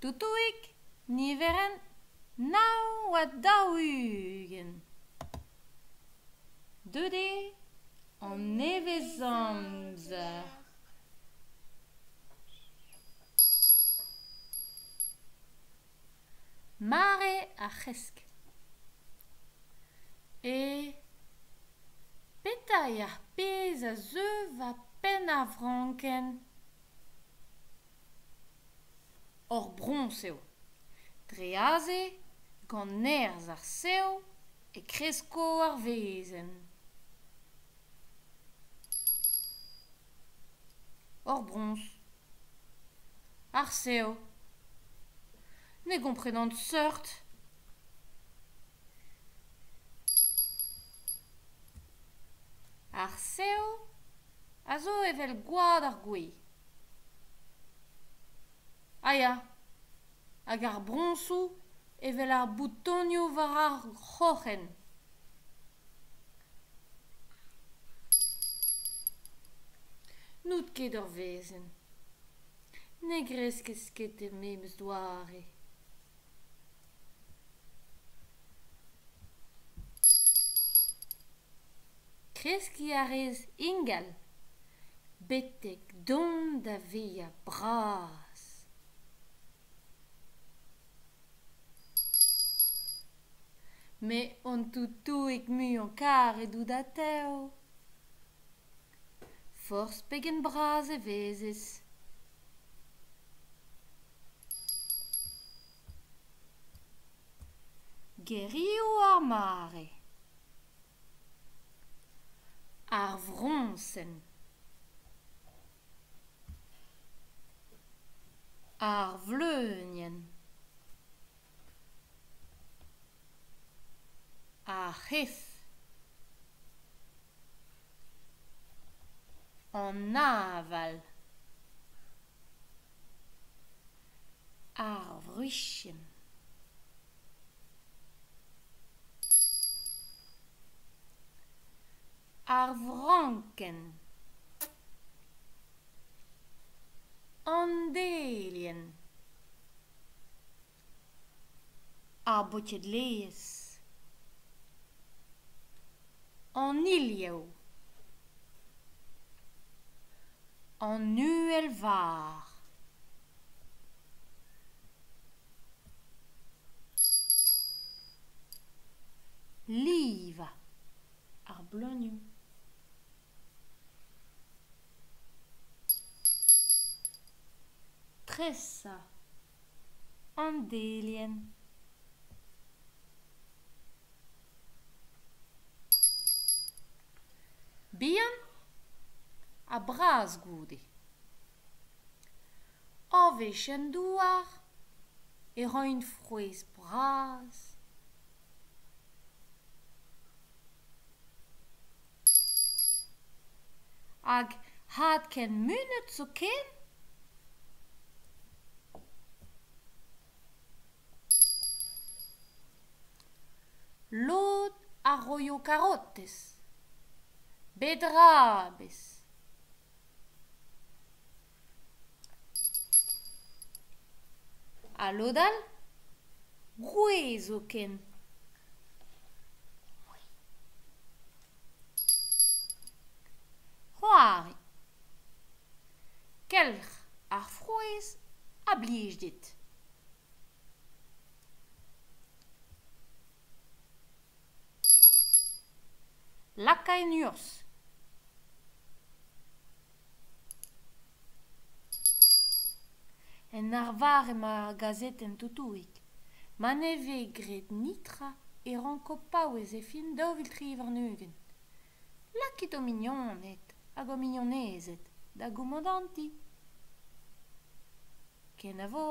Tutuik, niveren, nou wat daugen. Dede, on nevezamze. Mare a chesk. E peta ar pez a zeu va pen a vranken. Or brons eo. Dreaze, gant nerz ar seo e kresko ar vezen. Or brons. Ar seo. Ne gomprenant seurt. Ar seo a zo evel gwad ar gwez. Aya, hag ar bronsou evel ar boutonioù war ar c'hoc'hen. N'out ket ur vezen. Ne greskez ket memes doare. Kreski a rez ingal, betek don da veia bras. Me on tutuik mu an kar e dou da teo. Fors pegen bras e vezes. Gerioù ar mare. Ar vronsen. Ar vleunien. Ar c'hef. An aval. Ar vruchien. Ar vranken. An delien. Ar botiedleez. An iliou. An uel var. Liva. Ar blonioù. Tressa. An delien. Bihan a bras goude. Avechenn douar e roin frouez bras. Hag had ken munut zo ken? Lod arroio carotes. Bedrabes. A lodal, gwez zo ken. C'hoari. Kelc'h ar frouez a blij dit. Lakay nuors. En ar var ema ar gazetenn tutuik. Ma ne vez graet nitra e ranko paouez e fin daouvil tri varnugen. Lakit o mignonet hag o mignonezet da goumodanti. Ken a vo.